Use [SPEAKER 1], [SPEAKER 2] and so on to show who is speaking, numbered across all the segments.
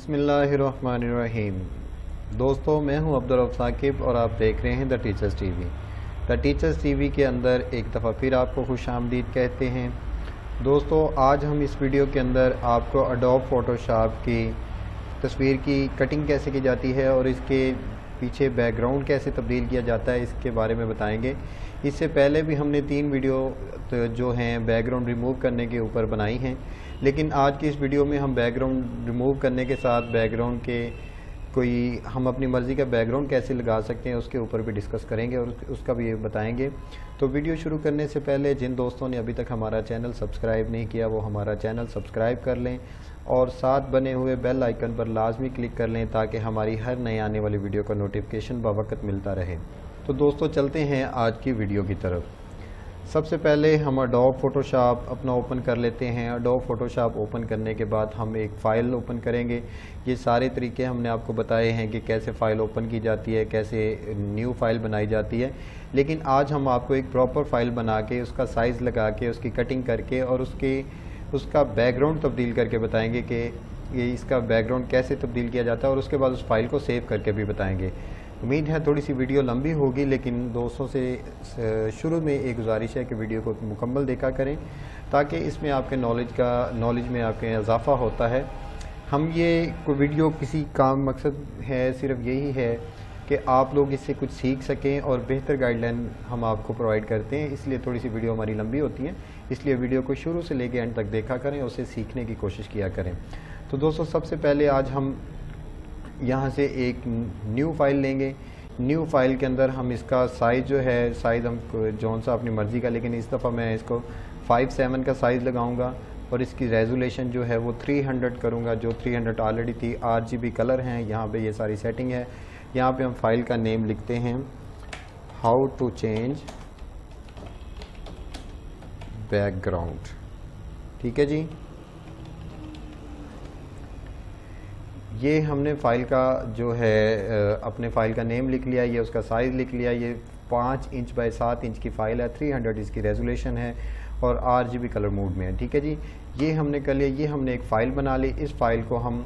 [SPEAKER 1] बिस्मिल्लाहिर्रहमानिर्रहीम। दोस्तों, मैं हूं अब्दुल रऊफ साकिब और आप देख रहे हैं the teachers TV. The teachers TV के अंदर एक दफ़ा फिर आपको खुश आमदीद कहते हैं। दोस्तों, आज हम इस वीडियो के अंदर आपको एडोब फ़ोटोशॉप की तस्वीर की कटिंग कैसे की जाती है और इसके पीछे बैकग्राउंड कैसे तब्दील किया जाता है इसके बारे में बताएंगे। इससे पहले भी हमने 3 वीडियो जो हैं बैकग्राउंड रिमूव करने के ऊपर बनाई हैं, लेकिन आज की इस वीडियो में हम बैकग्राउंड रिमूव करने के साथ बैकग्राउंड के कोई हम अपनी मर्ज़ी का बैकग्राउंड कैसे लगा सकते हैं उसके ऊपर भी डिस्कस करेंगे और उसका भी बताएंगे। तो वीडियो शुरू करने से पहले जिन दोस्तों ने अभी तक हमारा चैनल सब्सक्राइब नहीं किया वो हमारा चैनल सब्सक्राइब कर लें और साथ बने हुए बेल आइकन पर लाजमी क्लिक कर लें ताकि हमारी हर नई आने वाली वीडियो का नोटिफिकेशन बवक्त मिलता रहे। तो दोस्तों, चलते हैं आज की वीडियो की तरफ। सबसे पहले हम एडोब फ़ोटोशॉप अपना ओपन कर लेते हैं। एडोब फ़ोटोशॉप ओपन करने के बाद हम एक फ़ाइल ओपन करेंगे। ये सारे तरीके हमने आपको बताए हैं कि कैसे फ़ाइल ओपन की जाती है, कैसे न्यू फ़ाइल बनाई जाती है, लेकिन आज हम आपको एक प्रॉपर फ़ाइल बना के उसका साइज़ लगा के उसकी कटिंग करके और उसका बैकग्राउंड तब्दील करके बताएंगे कि ये इसका बैकग्राउंड कैसे तब्दील किया जाता है और उसके बाद उस फाइल को सेव करके भी बताएंगे। उम्मीद है थोड़ी सी वीडियो लंबी होगी, लेकिन दोस्तों से शुरू में एक गुजारिश है कि वीडियो को मुकम्मल देखा करें ताकि इसमें आपके नॉलेज में आपके इजाफ़ा होता है। हम ये वीडियो किसी काम मकसद है सिर्फ यही है कि आप लोग इससे कुछ सीख सकें और बेहतर गाइडलाइन हम आपको प्रोवाइड करते हैं, इसलिए थोड़ी सी वीडियो हमारी लंबी होती है। इसलिए वीडियो को शुरू से लेकर एंड तक देखा करें, उसे सीखने की कोशिश किया करें। तो दोस्तों, सबसे पहले आज हम यहाँ से एक न्यू फाइल लेंगे। न्यू फाइल के अंदर हम इसका साइज़ जो है, साइज़ हम जौन सा अपनी मर्ज़ी का, लेकिन इस दफ़ा मैं इसको 5:7 का साइज़ लगाऊंगा और इसकी रेजोल्यूशन जो है वो 300 करूँगा, जो 300 ऑलरेडी थी। RGB कलर हैं, यहाँ पे ये सारी सेटिंग है। यहाँ पे हम फाइल का नेम लिखते हैं हाउ टू चेंज बैकग्राउंड। ठीक है जी, ये हमने फ़ाइल का जो है अपने फ़ाइल का नेम लिख लिया, ये उसका साइज़ लिख लिया। ये 5 इंच बाय 7 इंच की फ़ाइल है, 300 इसकी रेजोल्यूशन है और RGB कलर मोड में है। ठीक है जी, ये हमने कर लिया। ये हमने एक फ़ाइल बना ली। इस फाइल को हम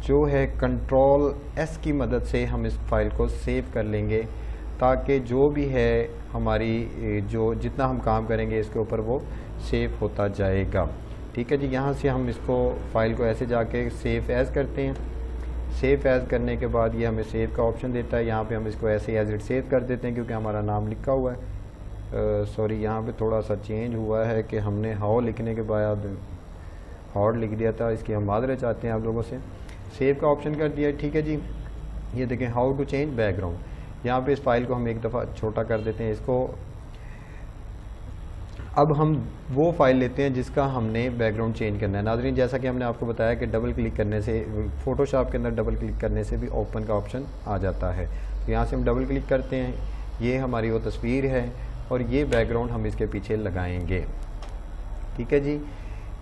[SPEAKER 1] जो है Ctrl S की मदद से हम इस फाइल को सेव कर लेंगे ताकि जो भी है हमारी जो जितना हम काम करेंगे इसके ऊपर वो सेव होता जाएगा। ठीक है जी, यहाँ से हम इसको फ़ाइल को ऐसे जाके सेव एज़ करते हैं। सेव एज़ करने के बाद ये हमें सेव का ऑप्शन देता है। यहाँ पे हम इसको ऐसे एज इट सेव कर देते हैं क्योंकि हमारा नाम लिखा हुआ है। सॉरी, यहाँ पे थोड़ा सा चेंज हुआ है कि हमने हाउ लिखने के बाद हॉट लिख दिया था, इसकी हम माजरत चाहते हैं आप लोगों से। सेव का ऑप्शन कर दिया। ठीक है जी, ये देखें हाउ टू चेंज बैकग्राउंड। यहाँ पे इस फाइल को हम एक दफ़ा छोटा कर देते हैं इसको। अब हम वो फाइल लेते हैं जिसका हमने बैकग्राउंड चेंज करना है। नाज़रीन, जैसा कि हमने आपको बताया कि डबल क्लिक करने से फ़ोटोशॉप के अंदर डबल क्लिक करने से भी ओपन का ऑप्शन आ जाता है। तो यहाँ से हम डबल क्लिक करते हैं, ये हमारी वो तस्वीर है और ये बैकग्राउंड हम इसके पीछे लगाएंगे। ठीक है जी,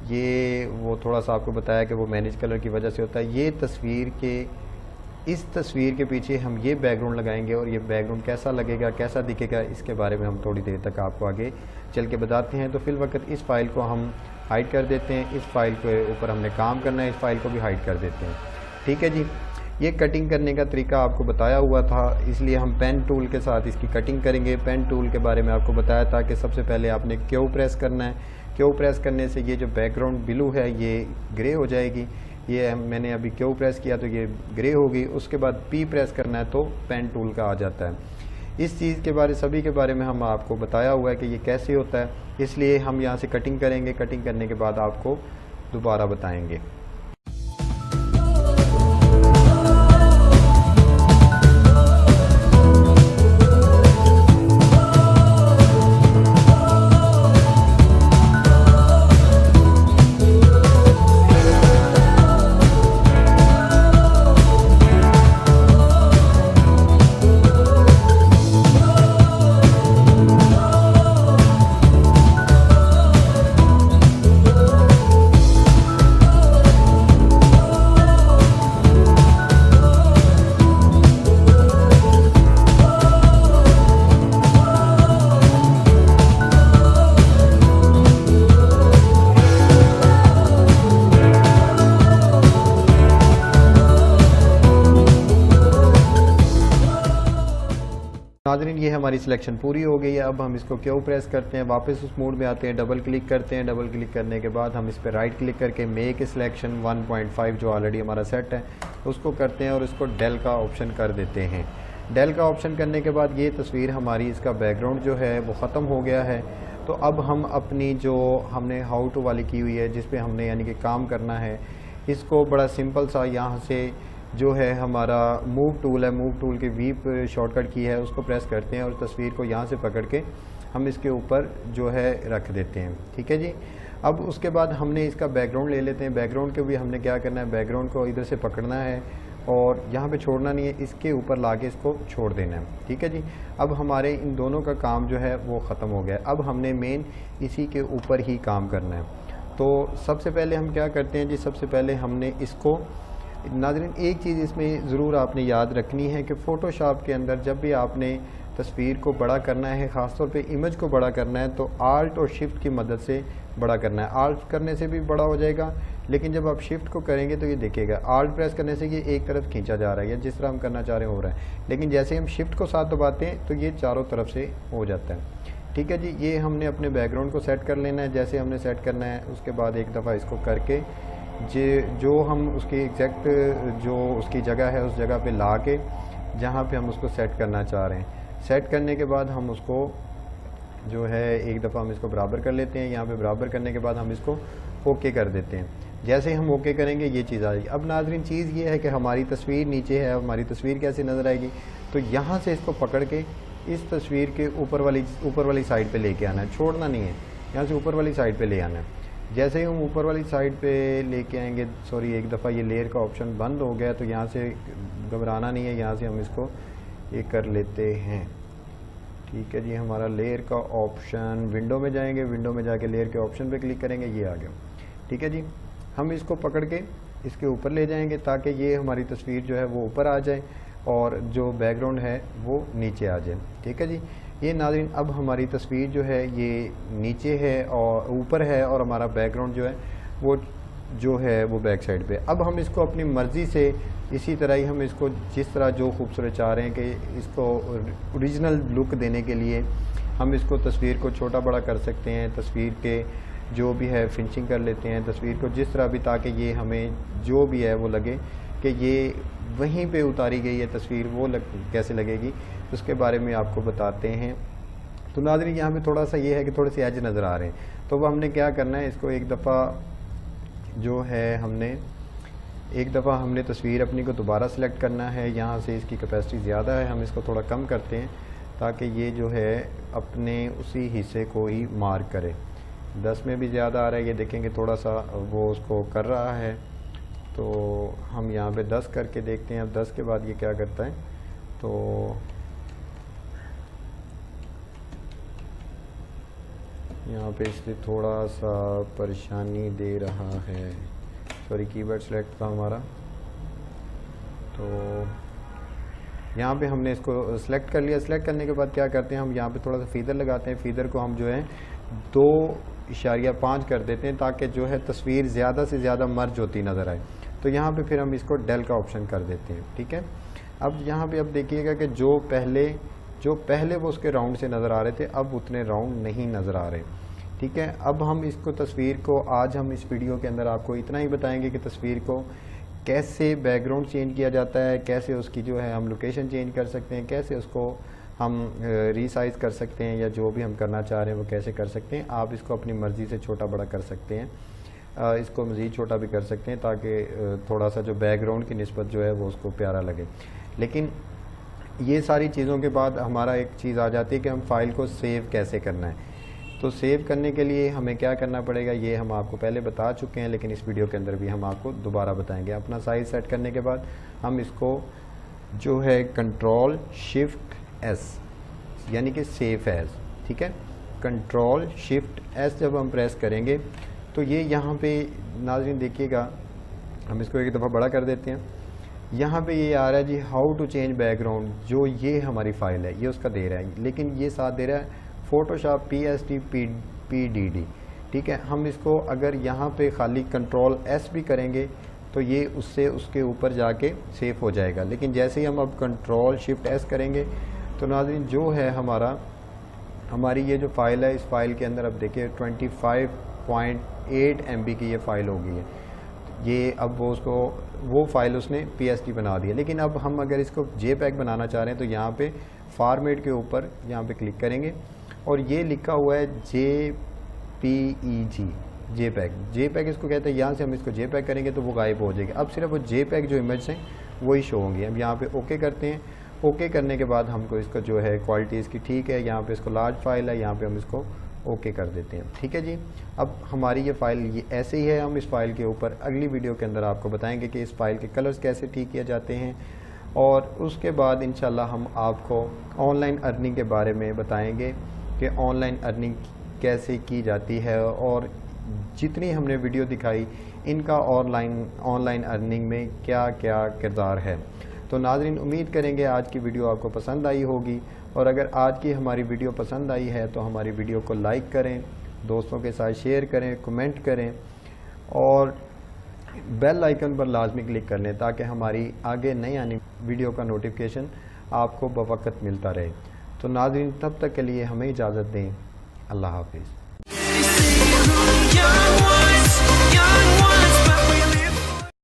[SPEAKER 1] ये वो थोड़ा सा आपको बताया कि वो मैनेज कलर की वजह से होता है। ये इस तस्वीर के पीछे हम ये बैकग्राउंड लगाएंगे और ये बैकग्राउंड कैसा लगेगा, कैसा दिखेगा, इसके बारे में हम थोड़ी देर तक आपको आगे चल के बताते हैं। तो फिल वक्त इस फाइल को हम हाइड कर देते हैं। इस फाइल के ऊपर हमने काम करना है, इस फाइल को भी हाइड कर देते हैं। ठीक है जी, ये कटिंग करने का तरीका आपको बताया हुआ था, इसलिए हम पेन टूल के साथ इसकी कटिंग करेंगे। पेन टूल के बारे में आपको बताया था कि सबसे पहले आपने क्यू प्रेस करना है। क्यू प्रेस करने से ये जो बैकग्राउंड ब्लू है ये ग्रे हो जाएगी। ये मैंने अभी क्यू प्रेस किया तो ये ग्रे होगी। उसके बाद P प्रेस करना है तो पेन टूल का आ जाता है। इस चीज़ के बारे सभी के बारे में हम आपको बताया हुआ है कि ये कैसे होता है, इसलिए हम यहाँ से कटिंग करेंगे। कटिंग करने के बाद आपको दोबारा बताएंगे। ये हमारी सिलेक्शन पूरी हो गई है। अब हम इसको क्यों प्रेस करते हैं, वापस उस मोड में आते हैं, डबल क्लिक करते हैं। डबल क्लिक करने के बाद हम इस पर राइट क्लिक करके मेक सिलेक्शन 1.5 जो ऑलरेडी हमारा सेट है उसको करते हैं और इसको डेल का ऑप्शन कर देते हैं। डेल का ऑप्शन करने के बाद ये तस्वीर हमारी, इसका बैकग्राउंड जो है वो ख़त्म हो गया है। तो अब हम अपनी जो हमने हाउ टू वाली की हुई है जिस पे हमने यानी कि काम करना है, इसको बड़ा सिंपल सा यहाँ से जो है हमारा मूव टूल है, मूव टूल की वी शॉर्टकट की है उसको प्रेस करते हैं और तस्वीर को यहाँ से पकड़ के हम इसके ऊपर जो है रख देते हैं। ठीक है जी। अब उसके बाद हमने इसका बैकग्राउंड ले लेते हैं। बैकग्राउंड के भी हमने क्या करना है, बैकग्राउंड को इधर से पकड़ना है और यहाँ पे छोड़ना नहीं है, इसके ऊपर लाके इसको छोड़ देना है। ठीक है जी। अब हमारे इन दोनों का काम जो है वो ख़त्म हो गया। अब हमने मेन इसी के ऊपर ही काम करना है। तो सबसे पहले हम क्या करते हैं जी, सबसे पहले हमने इसको, नाज़रीन एक चीज़ इसमें ज़रूर आपने याद रखनी है कि फ़ोटोशॉप के अंदर जब भी आपने तस्वीर को बड़ा करना है, ख़ासतौर पे इमेज को बड़ा करना है, तो आल्ट और शिफ्ट की मदद से बड़ा करना है। आल्ट करने से भी बड़ा हो जाएगा, लेकिन जब आप शिफ्ट को करेंगे तो ये देखिएगा आल्ट प्रेस करने से ये एक तरफ खींचा जा रहा है या जिस तरह हम करना चाह रहे हैं हो रहा है, लेकिन जैसे हम शिफ्ट को साथ दबाते हैं तो ये चारों तरफ से हो जाता है। ठीक है जी। ये हमने अपने बैकग्राउंड को सेट कर लेना है। जैसे हमने सेट करना है उसके बाद एक दफ़ा इसको करके जो हम उसकी एग्जैक्ट जो उसकी जगह है उस जगह पे ला के जहाँ पे हम उसको सेट करना चाह रहे हैं, सेट करने के बाद हम उसको जो है एक दफ़ा हम इसको बराबर कर लेते हैं। यहाँ पे बराबर करने के बाद हम इसको ओके कर देते हैं। जैसे हम ओके करेंगे ये चीज़ आ जाएगी। अब नाज़रीन चीज़ ये है कि हमारी तस्वीर नीचे है, हमारी तस्वीर कैसे नज़र आएगी, तो यहाँ से इसको पकड़ के इस तस्वीर के ऊपर वाली साइड पे लेके आना है, छोड़ना नहीं है, यहाँ से ऊपर वाली साइड पे ले आना है। जैसे ही हम ऊपर वाली साइड पे लेके आएंगे, सॉरी एक दफ़ा ये लेयर का ऑप्शन बंद हो गया तो यहाँ से घबराना नहीं है, यहाँ से हम इसको ये कर लेते हैं। ठीक है जी। हमारा लेयर का ऑप्शन, विंडो में जाएंगे, विंडो में जाके लेयर के ऑप्शन पे क्लिक करेंगे, ये आ गया। ठीक है जी। हम इसको पकड़ के इसके ऊपर ले जाएंगे ताकि ये हमारी तस्वीर जो है वो ऊपर आ जाए और जो बैकग्राउंड है वो नीचे आ जाए। ठीक है जी। ये नाज़रीन अब हमारी तस्वीर जो है ये नीचे है और ऊपर है और हमारा बैकग्राउंड जो है वो जो है वो बैक साइड पे। अब हम इसको अपनी मर्ज़ी से इसी तरह ही हम इसको जिस तरह जो खूबसूरत चाह रहे हैं कि इसको ओरिजिनल लुक देने के लिए हम इसको तस्वीर को छोटा बड़ा कर सकते हैं, तस्वीर के जो भी है फिनिशिंग कर लेते हैं तस्वीर को जिस तरह भी, ताकि ये हमें जो भी है वो लगे कि ये वहीं पे उतारी गई है तस्वीर, वो कैसे लगेगी उसके बारे में आपको बताते हैं। तो नाज़रीन यहाँ पे थोड़ा सा ये है कि थोड़े से एज नज़र आ रहे हैं, तो वो हमने क्या करना है, इसको एक दफ़ा जो है हमने तस्वीर अपनी को दोबारा सेलेक्ट करना है। यहाँ से इसकी कैपेसिटी ज़्यादा है, हम इसको थोड़ा कम करते हैं ताकि ये जो है अपने उसी हिस्से को ही मार्क करे। 10 में भी ज़्यादा आ रहा है, ये देखेंगे थोड़ा सा वो उसको कर रहा है, तो हम यहाँ पे 10 करके देखते हैं। अब 10 के बाद ये क्या करता है, तो यहाँ पे इसलिए थोड़ा सा परेशानी दे रहा है, सॉरी कीवर्ड सेलेक्ट था हमारा। तो यहाँ पे हमने इसको सेलेक्ट कर लिया। सेलेक्ट करने के बाद क्या करते हैं, हम यहाँ पे थोड़ा सा फीदर लगाते हैं। फीदर को हम जो है 2.5 कर देते हैं ताकि जो है तस्वीर ज़्यादा से ज़्यादा मर्ज होती नज़र आए। तो यहाँ पे फिर हम इसको डेल का ऑप्शन कर देते हैं। ठीक है। अब यहाँ पे अब देखिएगा कि जो पहले वो उसके राउंड से नज़र आ रहे थे, अब उतने राउंड नहीं नज़र आ रहे। ठीक है। अब हम इसको तस्वीर को आज हम इस वीडियो के अंदर आपको इतना ही बताएंगे कि तस्वीर को कैसे बैकग्राउंड चेंज किया जाता है, कैसे उसकी जो है हम लोकेशन चेंज कर सकते हैं, कैसे उसको हम रीसाइज़ कर सकते हैं, या जो भी हम करना चाह रहे हैं वो कैसे कर सकते हैं। आप इसको अपनी मर्ज़ी से छोटा बड़ा कर सकते हैं, इसको मज़ीद छोटा भी कर सकते हैं ताकि थोड़ा सा जो बैकग्राउंड की निस्बत जो है वो उसको प्यारा लगे। लेकिन ये सारी चीज़ों के बाद हमारा एक चीज़ आ जाती है कि हम फ़ाइल को सेव कैसे करना है। तो सेव करने के लिए हमें क्या करना पड़ेगा, ये हम आपको पहले बता चुके हैं, लेकिन इस वीडियो के अंदर भी हम आपको दोबारा बताएंगे। अपना साइज़ सेट करने के बाद हम इसको जो है कंट्रोल शिफ्ट एस यानी कि सेव एज, ठीक है, कंट्रोल शिफ्ट एस जब हम प्रेस करेंगे तो ये यहाँ पे नाज़रीन देखिएगा, हम इसको एक दफ़ा बड़ा कर देते हैं। यहाँ पे ये आ रहा है जी हाउ टू चेंज बैकग्राउंड, जो ये हमारी फ़ाइल है ये उसका दे रहा है, लेकिन ये साथ दे रहा है फोटोशॉप PSD ठीक है। हम इसको अगर यहाँ पे खाली कंट्रोल एस भी करेंगे तो ये उससे उसके ऊपर जाके सेव हो जाएगा, लेकिन जैसे ही हम अब कंट्रोल शिफ्ट एस करेंगे तो नाज़रीन जो है हमारी ये जो फ़ाइल है, इस फ़ाइल के अंदर अब देखिए 25.8 MB की ये फ़ाइल हो गई है। ये अब वो फ़ाइल उसने PSD बना दी है। लेकिन अब हम अगर इसको JPEG बनाना चाह रहे हैं तो यहाँ पे फॉर्मेट के ऊपर यहाँ पे क्लिक करेंगे और ये लिखा हुआ है JPEG इसको कहते हैं। यहाँ से हम इसको JPEG करेंगे तो वो गायब हो जाएगी। अब सिर्फ वो JPEG जो इमेज हैं वही शो होंगी। अब यहाँ पे ओके करते हैं। ओके करने के बाद हमको इसका जो है क्वालिटी इसकी ठीक है, यहाँ पे इसको लार्ज फाइल है, यहाँ पे हम इसको ओके कर देते हैं। ठीक है जी। अब हमारी ये फ़ाइल ये ऐसे ही है। हम इस फ़ाइल के ऊपर अगली वीडियो के अंदर आपको बताएंगे कि इस फ़ाइल के कलर्स कैसे ठीक किए जाते हैं, और उसके बाद इंशाल्लाह हम आपको ऑनलाइन अर्निंग के बारे में बताएंगे कि ऑनलाइन अर्निंग कैसे की जाती है और जितनी हमने वीडियो दिखाई इनका ऑनलाइन अर्निंग में क्या क्या किरदार है। तो नाज़रीन उम्मीद करेंगे आज की वीडियो आपको पसंद आई होगी, और अगर आज की हमारी वीडियो पसंद आई है तो हमारी वीडियो को लाइक करें, दोस्तों के साथ शेयर करें, कमेंट करें और बेल आइकन पर लाजमी क्लिक कर लें ताकि हमारी आगे नई आने वीडियो का नोटिफिकेशन आपको बवक्त मिलता रहे। तो नाज़रीन तब तक के लिए हमें इजाज़त दें। अल्लाह हाफिज़।